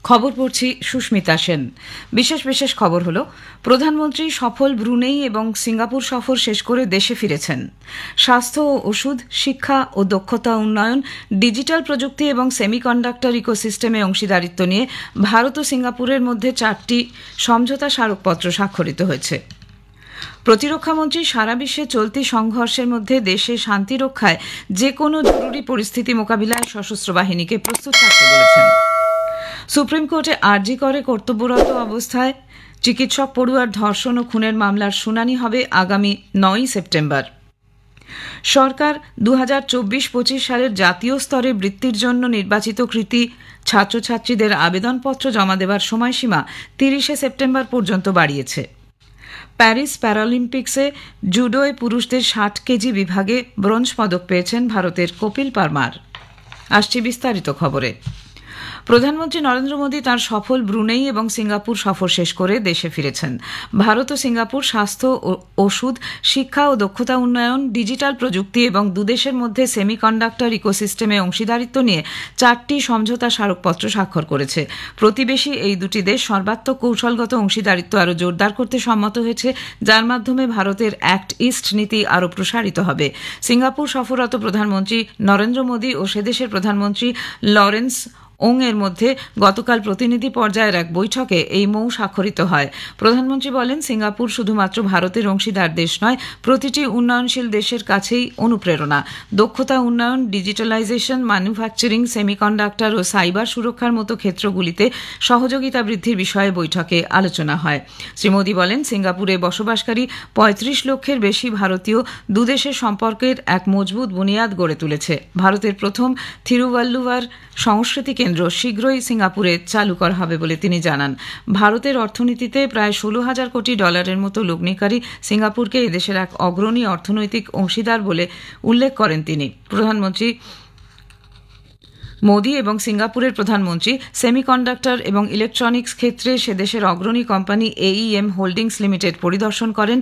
খবর পড়ছি সুস্মিতা সেন। বিশেষ বিশেষ খবর হলো, প্রধানমন্ত্রী সফল ব্রুনেই এবং সিঙ্গাপুর সফর শেষ করে দেশে ফিরেছেন। স্বাস্থ্য ও ওষুধ, শিক্ষা ও দক্ষতা উন্নয়ন, ডিজিটাল প্রযুক্তি এবং সেমিকন্ডাক্টর ইকোসিস্টেমে অংশীদারিত্ব নিয়ে ভারত ও সিঙ্গাপুরের মধ্যে 4টি সমঝোতা স্মারকপত্র স্বাক্ষরিত হয়েছে। প্রতিরক্ষামন্ত্রী সারা বিশ্বে চলতি সংঘর্ষের মধ্যে দেশে শান্তি রক্ষায় যে কোনো জরুরি পরিস্থিতি মোকাবিলায় সশস্ত্র বাহিনীকে প্রস্তুত থাকতে বলেছেন। সুপ্রিম কোর্টে আরজি করে কর্তব্যরত অবস্থায় চিকিৎসক পড়ুয়ার ধর্ষণ ও খুনের মামলার শুনানি হবে আগামী 9 সেপ্টেম্বর। সরকার 2024-25 সালের জাতীয় স্তরে বৃত্তির জন্য নির্বাচিত কৃতী ছাত্রছাত্রীদের আবেদনপত্র জমা দেওয়ার সময়সীমা 30 সেপ্টেম্বর পর্যন্ত বাড়িয়েছে। প্যারিস প্যারালিম্পিক্সে জুডোয় পুরুষদের 60 কেজি বিভাগে ব্রোঞ্জ পদক পেয়েছেন ভারতের কপিল পারমার। আসছে বিস্তারিত খবরে। প্রধানমন্ত্রী নরেন্দ্র মোদী তাঁর সফল ব্রুনেই এবং সিঙ্গাপুর সফর শেষ করে দেশে ফিরেছেন। ভারত ও সিঙ্গাপুর স্বাস্থ্য, ওষুধ, শিক্ষা ও দক্ষতা উন্নয়ন, ডিজিটাল প্রযুক্তি এবং দুদেশের মধ্যে সেমিকন্ডাক্টর ইকোসিস্টেমে অংশীদারিত্ব নিয়ে 4টি সমঝোতা স্মারকপত্র স্বাক্ষর করেছে। প্রতিবেশী এই দুটি দেশ সর্বাত্মক কৌশলগত অংশীদারিত্ব আরও জোরদার করতে সম্মত হয়েছে, যার মাধ্যমে ভারতের অ্যাক্ট ইস্ট নীতি আরও প্রসারিত হবে। সিঙ্গাপুর সফররত প্রধানমন্ত্রী নরেন্দ্র মোদী ও সেদেশের প্রধানমন্ত্রী লরেন্স ওং এর মধ্যে গতকাল প্রতিনিধি পর্যায়ের এক বৈঠকে এই মৌ স্বাক্ষরিত হয়। প্রধানমন্ত্রী বলেন, সিঙ্গাপুর শুধুমাত্র ভারতের অংশীদার দেশ নয়, প্রতিটি উন্নয়নশীল দেশের কাছেই অনুপ্রেরণা। দক্ষতা উন্নয়ন, ডিজিটালাইজেশন, ম্যানুফ্যাকচারিং, সেমিকন্ডাক্টর ও সাইবার সুরক্ষার মতো ক্ষেত্রগুলিতে সহযোগিতা বৃদ্ধির বিষয়ে বৈঠকে আলোচনা হয়। শ্রী মোদী বলেন, সিঙ্গাপুরে বসবাসকারী 35 লক্ষের বেশি ভারতীয় দুদেশের সম্পর্কের এক মজবুত বুনিয়াদ গড়ে তুলেছে। ভারতের প্রথম থিরুভাল্লুভার সংস্কৃতি কেন্দ্র শীঘ্রই সিঙ্গাপুরে চালু করা হবে বলে তিনি জানান। ভারতের অর্থনীতিতে প্রায় 16,000 কোটি ডলারের মতো লগ্নিকারী সিঙ্গাপুরকে এদেশের এক অগ্রণী অর্থনৈতিক অংশীদার বলে উল্লেখ করেন তিনি। প্রধানমন্ত্রী মোদী এবং সিঙ্গাপুরের প্রধানমন্ত্রী সেমিকন্ডাক্টর এবং ইলেকট্রনিক্স ক্ষেত্রে সেদেশের অগ্রণী কোম্পানি AEM হোল্ডিংস লিমিটেড পরিদর্শন করেন।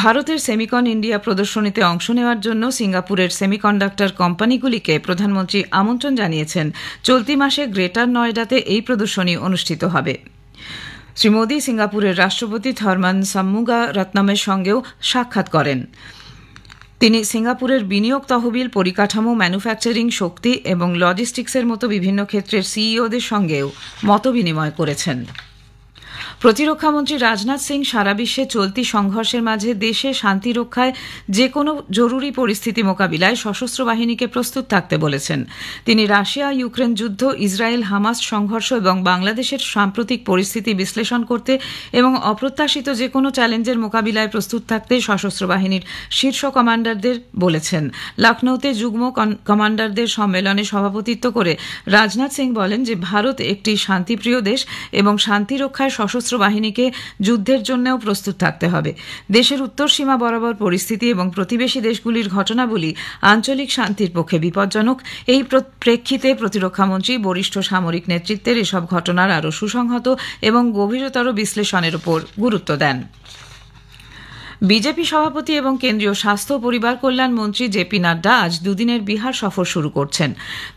ভারতের সেমিকন ইন্ডিয়া প্রদর্শনীতে অংশ নেওয়ার জন্য সিঙ্গাপুরের সেমিকন্ডাক্টর কোম্পানিগুলিকে প্রধানমন্ত্রী আমন্ত্রণ জানিয়েছেন। চলতি মাসে গ্রেটার নয়ডাতে এই প্রদর্শনী অনুষ্ঠিত হবে। শ্রী মোদী সিঙ্গাপুরের রাষ্ট্রপতি থরমান সাম্মুগারাত্নামের সঙ্গেও সাক্ষাৎ করেন। তিনি সিঙ্গাপুরের বিনিয়োগ তহবিল, পরিকাঠামো, ম্যানুফ্যাকচারিং, শক্তি এবং লজিস্টিক্সের মতো বিভিন্ন ক্ষেত্রের সিইওদের সঙ্গেও মতবিনিময় করেছেন। প্রতিরক্ষামন্ত্রী রাজনাথ সিং সারা বিশ্বে চলতি সংঘর্ষের মাঝে দেশে শান্তি রক্ষায় যে কোনো জরুরি পরিস্থিতি মোকাবিলায় সশস্ত্র বাহিনীকে প্রস্তুত থাকতে বলেছেন। তিনি রাশিয়া ইউক্রেন যুদ্ধ, ইসরায়েল হামাস সংঘর্ষ এবং বাংলাদেশের সাম্প্রতিক পরিস্থিতি বিশ্লেষণ করতে এবং অপ্রত্যাশিত যে কোনো চ্যালেঞ্জের মোকাবিলায় প্রস্তুত থাকতে সশস্ত্র বাহিনীর শীর্ষ কমান্ডারদের বলেছেন। লখনৌতে যুগ্ম কমান্ডারদের সম্মেলনে সভাপতিত্ব করে রাজনাথ সিং বলেন যে ভারত একটি শান্তিপ্রিয় দেশ এবং শান্তি রক্ষায় সশস্ত্র বাহিনীকে যুদ্ধের জন্যও প্রস্তুত থাকতে হবে। দেশের উত্তর সীমা বরাবর পরিস্থিতি এবং প্রতিবেশী দেশগুলির ঘটনাবলী আঞ্চলিক শান্তির পক্ষে বিপজ্জনক। এই প্রেক্ষিতে প্রতিরক্ষামন্ত্রী বরিষ্ঠ সামরিক নেতৃত্বের এসব ঘটনার আরও সুসংহত এবং গভীরতর বিশ্লেষণের উপর গুরুত্ব দেন। বিজেপি সভাপতি এবং কেন্দ্রীয় স্বাস্থ্য ও পরিবার কল্যাণ মন্ত্রী জেপি নাড্ডা আজ দুদিনের বিহার সফর শুরু করছেন।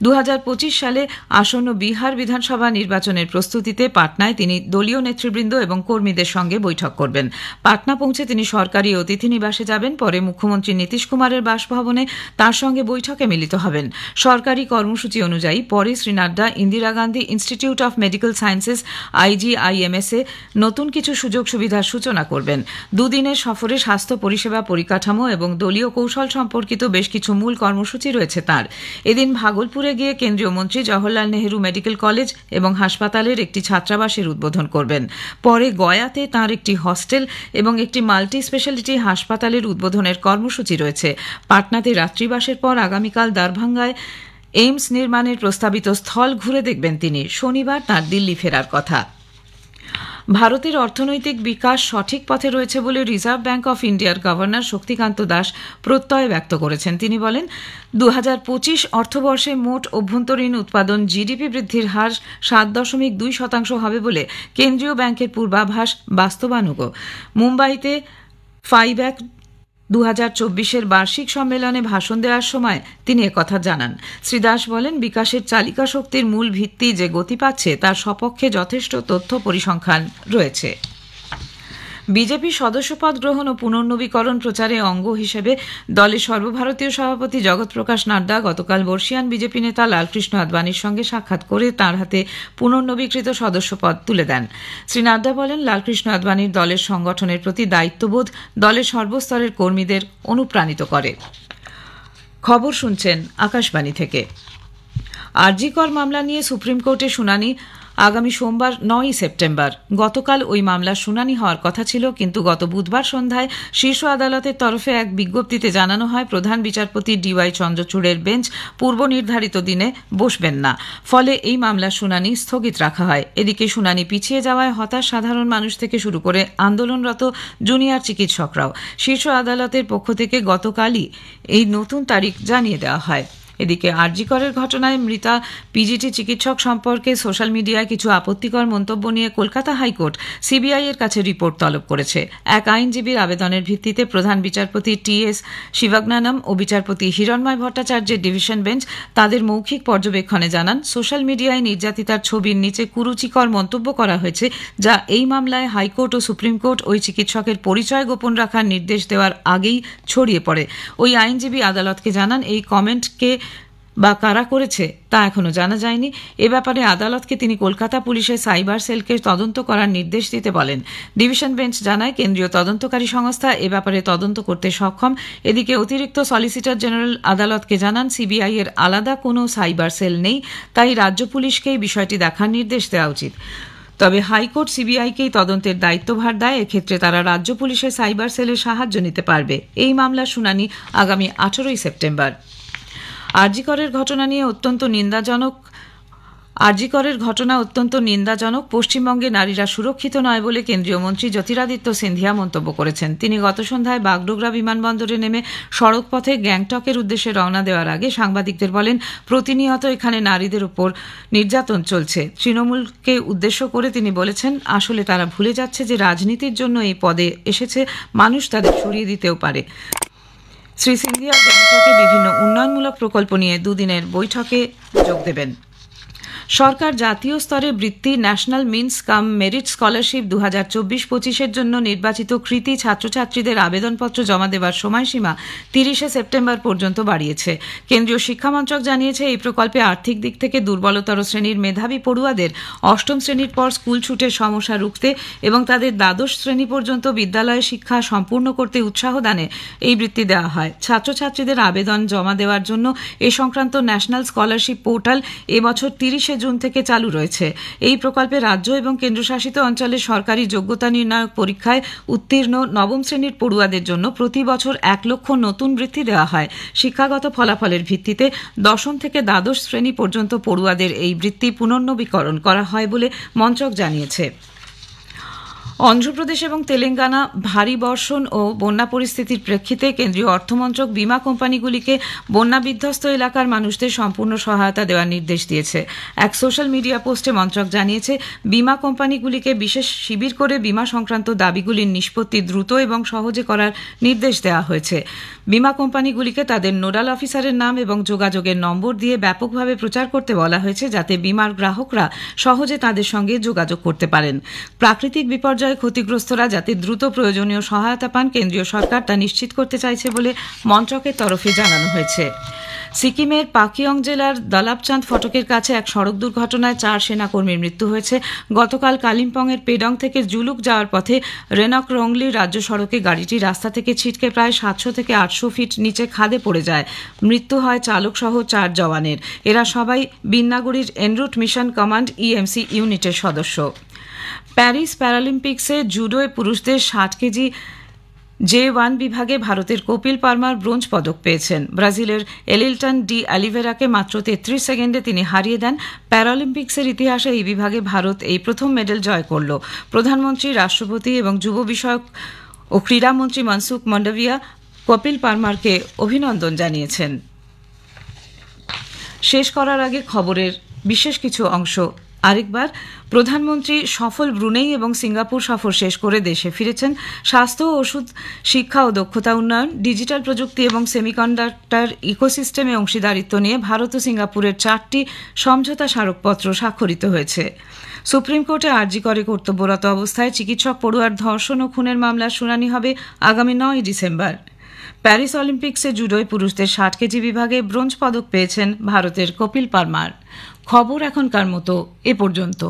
2025 সালে আসন্ন বিহার বিধানসভা নির্বাচনের প্রস্তুতিতে পাটনায় তিনি দলীয় নেতৃবৃন্দ এবং কর্মীদের সঙ্গে বৈঠক করবেন। পাটনা পৌঁছে তিনি সরকারি অতিথি নিবাসে যাবেন। পরে মুখ্যমন্ত্রী নীতিশ কুমারের বাসভবনে তাঁর সঙ্গে বৈঠকে মিলিত হবেন। সরকারি কর্মসূচি অনুযায়ী পরে Shri Nadda Indira Gandhi institute of medical sciences IGIMS এ নতুন কিছু সুযোগ সুবিধার সূচনা করবেন। দুদিনের সফরে স্বাস্থ্য পরিষেবা, পরিকাঠামো এবং দলীয় কৌশল সম্পর্কিত বেশ কিছু মূল কর্মসূচি রয়েছে তাঁর। এদিন ভাগলপুরে গিয়ে কেন্দ্রীয় মন্ত্রী জওহরলাল নেহরু মেডিকেল কলেজ এবং হাসপাতালের একটি ছাত্রাবাসের উদ্বোধন করবেন। পরে গয়াতে তাঁর একটি হস্টেল এবং একটি মাল্টি স্পেশালিটি হাসপাতালের উদ্বোধনের কর্মসূচি রয়েছে। পাটনাতে রাত্রিবাসের পর আগামীকাল দারভাঙ্গায় এইমস নির্মাণের প্রস্তাবিত স্থল ঘুরে দেখবেন তিনি। শনিবার তাঁর দিল্লি ফেরার কথা। ভারতের অর্থনৈতিক বিকাশ সঠিক পথে রয়েছে বলে রিজার্ভ ব্যাঙ্ক অফ ইন্ডিয়ার গভর্নর শক্তিকান্ত দাস প্রত্যয় ব্যক্ত করেছেন। তিনি বলেন, 2025 অর্থবর্ষে মোট অভ্যন্তরীণ উৎপাদন জিডিপি বৃদ্ধির হার 7.2% হবে বলে কেন্দ্রীয় ব্যাংকের পূর্বাভাস বাস্তবানুগ। মুম্বাইতে ফাইব্যাক 2024 বার্ষিক সম্মেলনে ভাষণ দেওয়ার সময় তিনি একথা জানান। শ্রী দাস বলেন, বিকাশের চালিকা শক্তির মূল ভিত্তি যে গতি পাচ্ছে তার সপক্ষে যথেষ্ট তথ্য পরিসংখ্যান রয়েছে। বিজেপি সদস্যপদ গ্রহণ ও পুনর্নবীকরণ প্রচারে অঙ্গ হিসেবে দলের সর্বভারতীয় সভাপতি জগৎ প্রকাশ নাড্ডা গতকাল বর্ষিয়ান বিজেপি নেতা লালকৃষ্ণ আদবানির সঙ্গে সাক্ষাৎ করে তাঁর হাতে পুনর্নবীকৃত সদস্যপদ তুলে দেন। শ্রী নাড্ডা বলেন, লালকৃষ্ণ আদবানির দলের সংগঠনের প্রতি দায়িত্ববোধ দলের সর্বস্তরের কর্মীদের অনুপ্রাণিত করে। খবর শুনছেন আকাশবাণী থেকে। আরজি কর মামলা নিয়ে সুপ্রিম কোর্টে শুনানি আগামী সোমবার 9 সেপ্টেম্বর। গতকাল ওই মামলার শুনানি হওয়ার কথা ছিল, কিন্তু গত বুধবার সন্ধ্যায় শীর্ষ আদালতের তরফে এক বিজ্ঞপ্তিতে জানানো হয় প্রধান বিচারপতি DY চন্দ্রচূড়ের বেঞ্চ পূর্ব নির্ধারিত দিনে বসবেন না। ফলে এই মামলার শুনানি স্থগিত রাখা হয়। এদিকে শুনানি পিছিয়ে যাওয়ায় হতাশ সাধারণ মানুষ থেকে শুরু করে আন্দোলনরত জুনিয়র চিকিৎসকরাও। শীর্ষ আদালতের পক্ষ থেকে গতকালই এই নতুন তারিখ জানিয়ে দেওয়া হয়। এদিকে আরজি করের ঘটনায় মৃতা পিজিটি চিকিৎসক সম্পর্কে সোশ্যাল মিডিয়ায় কিছু আপত্তিকর মন্তব্য নিয়ে কলকাতা হাইকোর্ট সিবিআই এর কাছে রিপোর্ট তলব করেছে। এক আইনজীবীর আবেদনের ভিত্তিতে প্রধান বিচারপতি TS শিবাগনানম ও বিচারপতি হিরণময় ভট্টাচার্যের ডিভিশন বেঞ্চ তাদের মৌখিক পর্যবেক্ষণে জানান, সোশ্যাল মিডিয়ায় নির্যাতিতার ছবির নিচে কুরুচিকর মন্তব্য করা হয়েছে, যা এই মামলায় হাইকোর্ট ও সুপ্রিম কোর্ট ওই চিকিৎসকের পরিচয় গোপন রাখার নির্দেশ দেওয়ার আগেই ছড়িয়ে পড়ে। ওই আইনজীবী আদালতকে জানান, এই কমেন্টকে বা কারা করেছে তা এখনো জানা যায়নি। এ ব্যাপারে আদালতকে তিনি কলকাতা পুলিশের সাইবার সেলকে তদন্ত করার নির্দেশ দিতে বলেন। ডিভিশন বেঞ্চ জানায়, কেন্দ্রীয় তদন্তকারী সংস্থা এ ব্যাপারে তদন্ত করতে সক্ষম। এদিকে অতিরিক্ত সলিসিটর জেনারেল আদালতকে জানান, সিবিআই এর আলাদা কোনো সাইবার সেল নেই, তাই রাজ্য পুলিশকেই বিষয়টি দেখার নির্দেশ দেওয়া উচিত। তবে হাইকোর্ট সিবিআইকেই তদন্তের দায়িত্বভার দেয়। এক্ষেত্রে তারা রাজ্য পুলিশের সাইবার সেলের সাহায্য নিতে পারবে। এই মামলার শুনানি আগামী 18 সেপ্টেম্বর। আরজি করের ঘটনা অত্যন্ত নিন্দাজনক। পশ্চিমবঙ্গে নারীরা সুরক্ষিত নয় বলে কেন্দ্রীয় মন্ত্রী জ্যোতিরাদিত্য সিন্ধিয়া মন্তব্য করেছেন। তিনি গত সন্ধ্যায় বাগডোগরা বিমানবন্দরে নেমে সড়ক পথে গ্যাংটকের উদ্দেশ্যে রওনা দেওয়ার আগে সাংবাদিকদের বলেন, প্রতিনিয়ত এখানে নারীদের উপর নির্যাতন চলছে। তৃণমূলকে উদ্দেশ্য করে তিনি বলেছেন, আসলে তারা ভুলে যাচ্ছে যে রাজনীতির জন্য এই পদে এসেছে, মানুষ তাদের সরিয়ে দিতেও পারে। শ্রী সিন্ধিয়া গ্যাংটকে বিভিন্ন উন্নয়নমূলক প্রকল্প নিয়ে দুদিনের বৈঠকে যোগ দেবেন। সরকার জাতীয় স্তরে বৃত্তি ন্যাশনাল মিন্স কাম মেরিট স্কলারশিপ 2024-25 জন্য নির্বাচিত কৃতী ছাত্রছাত্রীদের আবেদনপত্র জমা দেওয়ার সময়সীমা 30 সেপ্টেম্বর পর্যন্ত বাড়িয়েছে। কেন্দ্রীয় শিক্ষামন্ত্রক জানিয়েছে, এই প্রকল্পে আর্থিক দিক থেকে দুর্বলতর শ্রেণীর মেধাবী পড়ুয়াদের অষ্টম শ্রেণীর পর স্কুল ছুটের সমস্যা রুখতে এবং তাদের দ্বাদশ শ্রেণী পর্যন্ত বিদ্যালয়ে শিক্ষা সম্পূর্ণ করতে উৎসাহ দানে এই বৃত্তি দেওয়া হয়। ছাত্রছাত্রীদের আবেদন জমা দেওয়ার জন্য এ সংক্রান্ত ন্যাশনাল স্কলারশিপ পোর্টাল এবছর 30 জুন থেকে চালু রয়েছে। এই প্রকল্পে রাজ্য এবং কেন্দ্রশাসিত অঞ্চলের সরকারি যোগ্যতা নির্ণায়ক পরীক্ষায় উত্তীর্ণ নবম শ্রেণীর পড়ুয়াদের জন্য প্রতি বছর 1 লক্ষ নতুন বৃত্তি দেওয়া হয়। শিক্ষাগত ফলাফলের ভিত্তিতে দশম থেকে দ্বাদশ শ্রেণী পর্যন্ত পড়ুয়াদের এই বৃত্তি পুনর্নবীকরণ করা হয় বলে মন্ত্রক জানিয়েছে। অন্ধ্রপ্রদেশ এবং তেলেঙ্গানা ভারী বর্ষণ ও বন্যা পরিস্থিতির প্রেক্ষিতে কেন্দ্রীয় অর্থমন্ত্রক বিমা কোম্পানিগুলিকে বন্যা বিধ্বস্ত এলাকার মানুষদের সম্পূর্ণ সহায়তা দেওয়ার নির্দেশ দিয়েছে। এক সোশ্যাল মিডিয়া পোস্টে মন্ত্রক জানিয়েছে, বিমা কোম্পানিগুলিকে বিশেষ শিবির করে বিমা সংক্রান্ত দাবিগুলির নিষ্পত্তি দ্রুত এবং সহজে করার নির্দেশ দেওয়া হয়েছে। বিমা কোম্পানিগুলিকে তাদের নোডাল অফিসারের নাম এবং যোগাযোগের নম্বর দিয়ে ব্যাপকভাবে প্রচার করতে বলা হয়েছে, যাতে বিমার গ্রাহকরা সহজে তাদের সঙ্গে যোগাযোগ করতে পারেন। প্রাকৃতিক বিপর্যয় ক্ষতিগ্রস্তরা যাতে দ্রুত প্রয়োজনীয় সহায়তা পান, কেন্দ্রীয় সরকার তা নিশ্চিত করতে চাইছে বলে মন্ত্রকের তরফে জানানো হয়েছে। সিকিমের পাকিয়ং জেলার দলাপচাঁদ ফটকের কাছে এক সড়ক দুর্ঘটনায় 4 সেনাকর্মীর মৃত্যু হয়েছে। গতকাল কালিম্পংয়ের পেডং থেকে জুলুক যাওয়ার পথে রেনক রংলি রাজ্য সড়কে গাড়িটি রাস্তা থেকে ছিটকে প্রায় 700 থেকে 800 ফিট নিচে খাদে পড়ে যায়। মৃত্যু হয় চালক সহ 4 জওয়ানের। এরা সবাই বিন্নাগুড়ির এনরুট মিশন কমান্ড EMC ইউনিটের সদস্য। প্যারিস প্যারালিম্পিক্সে জুডোয় পুরুষদের 60 কেজি J1 বিভাগে ভারতের কপিল পারমার ব্রোঞ্জ পদক পেয়েছেন। ব্রাজিলের এলিলটন ডি অলিভেরাকে মাত্র 33 সেকেন্ডে তিনি হারিয়ে দেন। প্যারালিম্পিক্সের ইতিহাসে এই বিভাগে ভারত এই প্রথম মেডেল জয় করল। প্রধানমন্ত্রী, রাষ্ট্রপতি এবং যুব বিষয়ক ও ক্রীড়ামন্ত্রী মনসুখ মান্ডভিয়া কপিল পারমারকে অভিনন্দন জানিয়েছেন। শেষ করার আগে খবরের বিশেষ কিছু অংশ আরেকবার প্রধানমন্ত্রী সফল ব্রুনেই এবং সিঙ্গাপুর সফর শেষ করে দেশে ফিরেছেন। স্বাস্থ্য, ওষুধ, শিক্ষা ও দক্ষতা উন্নয়ন, ডিজিটাল প্রযুক্তি এবং সেমিকন্ডাক্টর ইকোসিস্টেমে অংশীদারিত্ব নিয়ে ভারত ও সিঙ্গাপুরের 4টি সমঝোতা স্মারকপত্র স্বাক্ষরিত হয়েছে। সুপ্রিম কোর্টে আরজি করে কর্তব্যরত অবস্থায় চিকিৎসক পড়ুয়ার ধর্ষণ ও খুনের মামলার শুনানি হবে আগামী 9 ডিসেম্বর। প্যারিস অলিম্পিক্সে জুডোয় পুরুষদের 60 কেজি বিভাগে ব্রোঞ্জ পদক পেয়েছেন ভারতের কপিল পারমার। খবর এখনকার মতো এ পর্যন্ত।